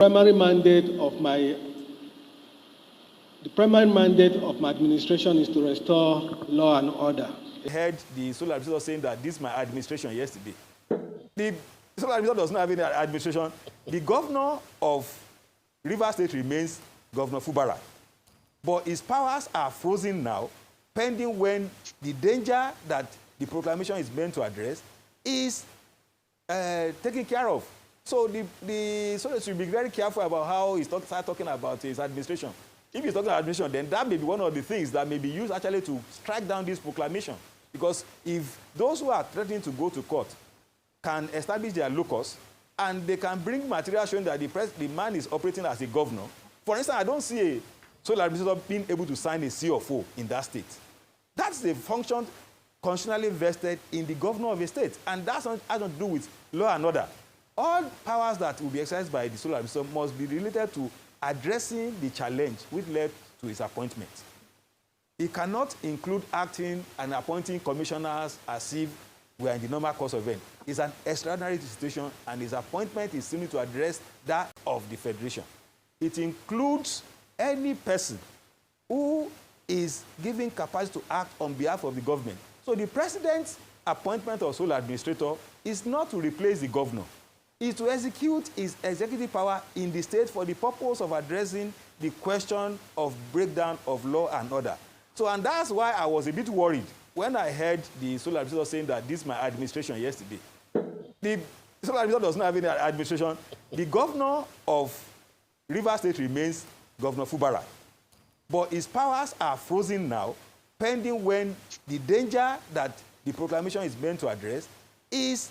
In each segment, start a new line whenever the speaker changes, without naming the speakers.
primary mandate of my administration is to restore law and order.
I heard the sole administrator saying that this is my administration yesterday. The sole administrator does not have any administration. The governor of Rivers State remains Governor Fubara. But his powers are frozen now, pending when the danger that the proclamation is meant to address is taken care of. So the soldiers should be very careful about how he starts talking about his administration. If he's talking about administration, then that may be one of the things that may be used actually to strike down this proclamation. Because if those who are threatening to go to court can establish their locus and they can bring material showing that the man is operating as a governor, for instance, I don't see a sole administrator being able to sign a CFO in that state. That's the function constitutionally vested in the governor of a state, and that's not has nothing to do with law and order. All powers that will be exercised by the sole administrator must be related to addressing the challenge which led to his appointment. It cannot include acting and appointing commissioners as if we are in the normal course of event. It's an extraordinary situation, and his appointment is simply to address that of the federation. It includes any person who is given capacity to act on behalf of the government. So the president's appointment of sole administrator is not to replace the governor. It's to execute his executive power in the state for the purpose of addressing the question of breakdown of law and order. So, and that's why I was a bit worried when I heard the sole administrator saying that this is my administration yesterday. The sole administrator does not have any administration. The governor of Rivers State remains Governor Fubara. But his powers are frozen now, pending when the danger that the proclamation is meant to address is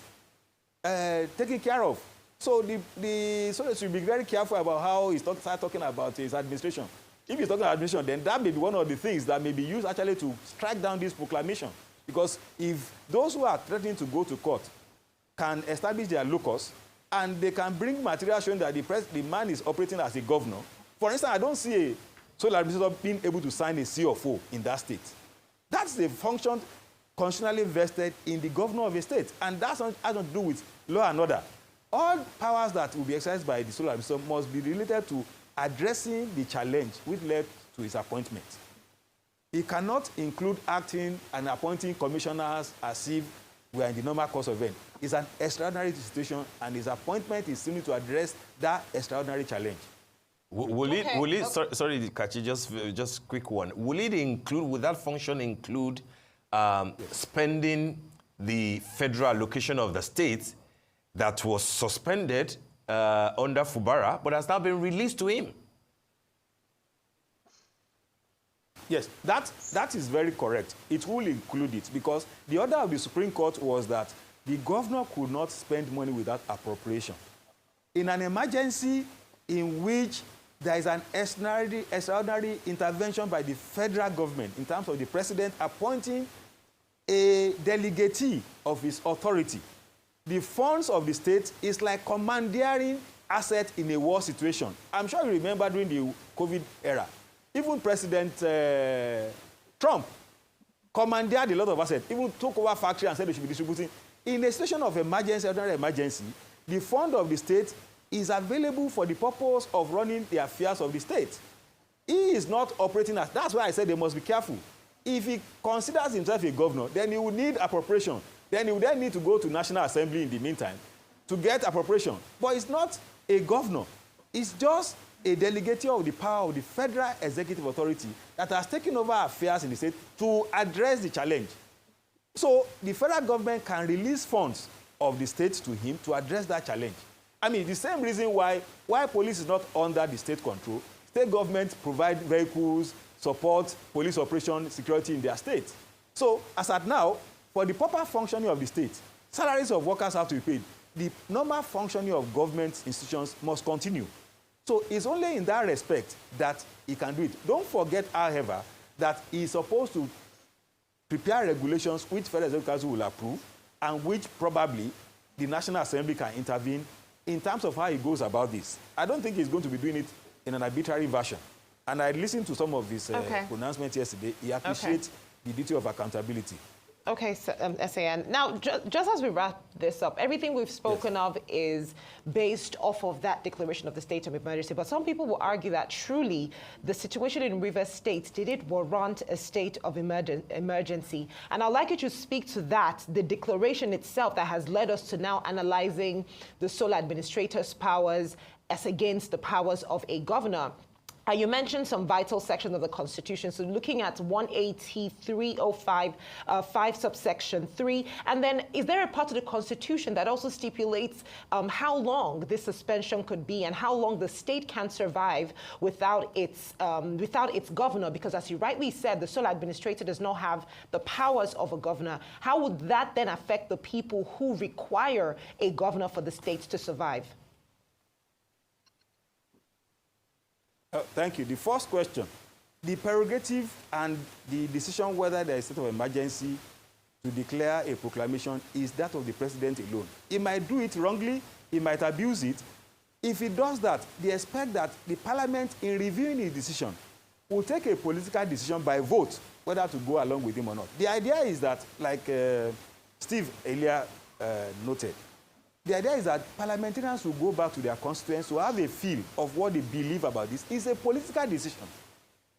taken care of. So the soldiers should be very careful about how he starts talking about his administration. If he's talking about administration, then that may be one of the things that may be used actually to strike down this proclamation. Because if those who are threatening to go to court can establish their locus and they can bring material showing that the man is operating as a governor, for instance, I don't see a sole administrator being able to sign a CFO in that state. That's the function constitutionally vested in the governor of a state, and that's not has nothing to do with law and order. All powers that will be exercised by the sole administrator must be related to addressing the challenge which led to his appointment. It cannot include acting and appointing commissioners as if we are in the normal course of event. It's an extraordinary situation, and his appointment is simply to address that extraordinary challenge.
Will it, sorry, Kachi, just quick one. Would that function include spending the federal allocation of the state that was suspended under Fubara, but has now been released to him?
Yes, that is very correct. It will include it, because the order of the Supreme Court was that the governor could not spend money without appropriation. In an emergency in which there is an extraordinary intervention by the federal government in terms of the president appointing a delegatee of his authority, the funds of the state is like commandeering assets in a war situation. I'm sure you remember during the COVID era, even President Trump commandeered a lot of assets, even took over factory and said they should be distributing. In a situation of emergency, ordinary emergency, the fund of the state is available for the purpose of running the affairs of the state. He is not operating as, that's why I said they must be careful. If he considers himself a governor, then he would need appropriation. Then he would then need to go to National Assembly in the meantime to get appropriation. But it's not a governor. It's just a delegatee of the power of the federal executive authority that has taken over affairs in the state to address the challenge. So the federal government can release funds of the state to him to address that challenge. I mean, the same reason why police is not under the state control. State governments provide vehicles, support police operation security in their state. So as at now, for the proper functioning of the state, salaries of workers have to be paid. The normal functioning of government institutions must continue. So it's only in that respect that he can do it. Don't forget, however, that he is supposed to prepare regulations which Federal Executive Council will approve and which probably the National Assembly can intervene in terms of how he goes about this. I don't think he's going to be doing it in an arbitrary version. And I listened to some of his pronouncements yesterday. He appreciates the duty of accountability.
Okay, so, SAN. Now, just as we wrap this up, everything we've spoken of is based off of that declaration of the state of emergency. But some people will argue that truly the situation in Rivers State, did it warrant a state of emergency? And I'd like you to speak to that, the declaration itself that has led us to now analyzing the sole administrator's powers as against the powers of a governor. You mentioned some vital sections of the Constitution. So looking at 180.305, 5 subsection 3. And then is there a part of the Constitution that also stipulates how long this suspension could be and how long the state can survive without its governor? Because as you rightly said, the sole administrator does not have the powers of a governor. How would that then affect the people who require a governor for the state to survive?
Thank you. The first question, the prerogative and the decision whether there is a state of emergency to declare a proclamation is that of the president alone. He might do it wrongly, he might abuse it. If he does that, they expect that the parliament, in reviewing his decision, will take a political decision by vote, whether to go along with him or not. The idea is that, like Steve earlier noted, the idea is that parliamentarians will go back to their constituents to have a feel of what they believe about this. It's a political decision.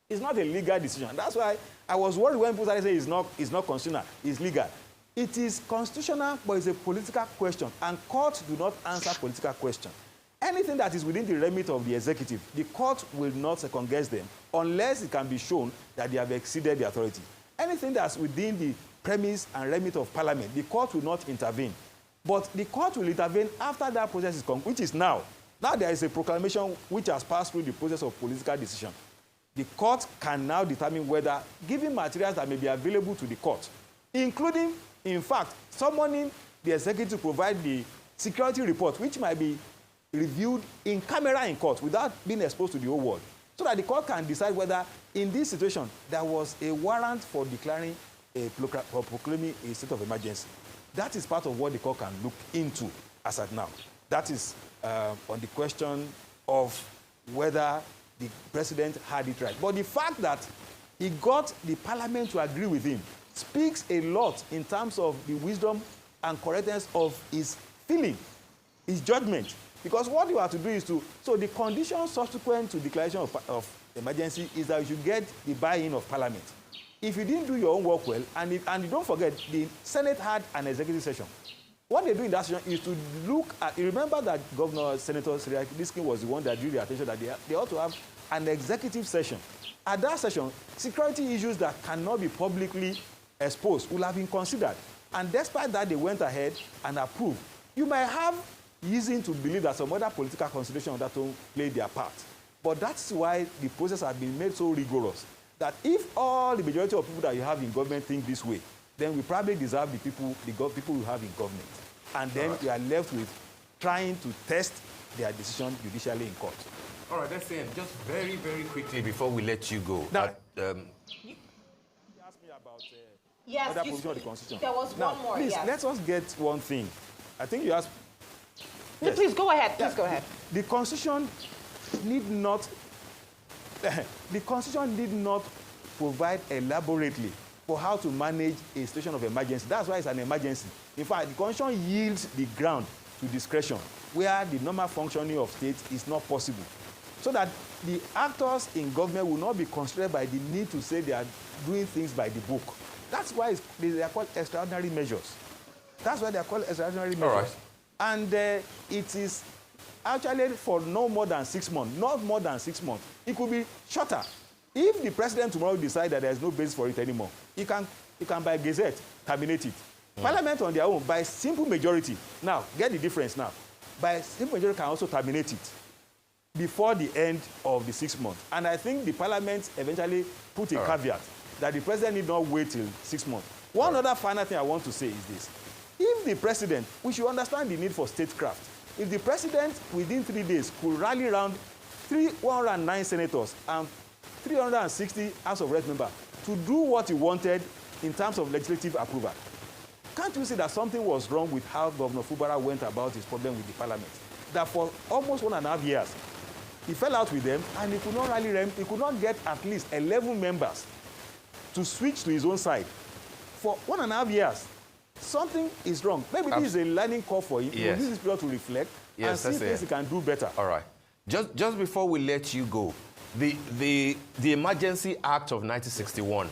It's not a legal decision. That's why I was worried when people started saying it's not constitutional, it's legal. It is constitutional, but it's a political question, and courts do not answer political questions. Anything that is within the remit of the executive, the court will not second-guess them unless it can be shown that they have exceeded the authority. Anything that's within the premise and remit of parliament, the court will not intervene. But the court will intervene after that process is concluded, which is now. Now there is a proclamation which has passed through the process of political decision. The court can now determine whether, given materials that may be available to the court, including, in fact, summoning the executive to provide the security report, which might be reviewed in camera in court without being exposed to the whole world, so that the court can decide whether, in this situation, there was a warrant for declaring or proclaiming a state of emergency. That is part of what the court can look into as at now. That is on the question of whether the president had it right. But the fact that he got the parliament to agree with him speaks a lot in terms of the wisdom and correctness of his feeling, his judgment. Because what you have to do is so the condition subsequent to declaration of emergency is that you should get the buy-in of parliament. If you didn't do your own work well, and you don't forget, the Senate had an executive session. What they do in that session is to look at, you remember that Governor Senator Siriakidiskin was the one that drew the attention that they ought to have an executive session. At that session, security issues that cannot be publicly exposed will have been considered. And despite that, they went ahead and approved. You might have reason to believe that some other political considerations that don't play their part. But that's why the process has been made so rigorous, that if all the majority of people that you have in government think this way, then we probably deserve the people you have in government. And then you are left with trying to test their decision judicially in court.
All right, that's it. Just very, very quickly before we let you go.
Now, you asked me about other provision of the Constitution.
There was one more,
please,
yes.
let us get one thing. I think you asked...
No, yes. Please go ahead. Please go ahead.
The Constitution need not provide elaborately for how to manage a situation of emergency. That's why it's an emergency. In fact, the Constitution yields the ground to discretion, where the normal functioning of state is not possible. So that the actors in government will not be constrained by the need to say they are doing things by the book. That's why they are called extraordinary measures. That's why they are called extraordinary measures.
All right.
And it is actually for no more than 6 months, not more than 6 months. It could be shorter. If the president tomorrow decides that there is no basis for it anymore, he can by gazette terminate it. Parliament on their own, by simple majority, now, get the difference now, by simple majority can also terminate it before the end of the 6 months. And I think the parliament eventually put a caveat that the president need not wait till 6 months. One other final thing I want to say is this. If the president, we should understand the need for statecraft. If the president within 3 days could rally around 109 senators and 360 House of Reps members to do what he wanted in terms of legislative approval, can't you see that something was wrong with how Governor Fubara went about his problem with the parliament? That for almost 1.5 years, he fell out with them and he could not rally them, he could not get at least 11 members to switch to his own side for 1.5 years. Something is wrong. Maybe this is a learning curve for him.
Yes.
Use this period to reflect and see things he can do better.
All right. Just before we let you go, the Emergency Act of 1961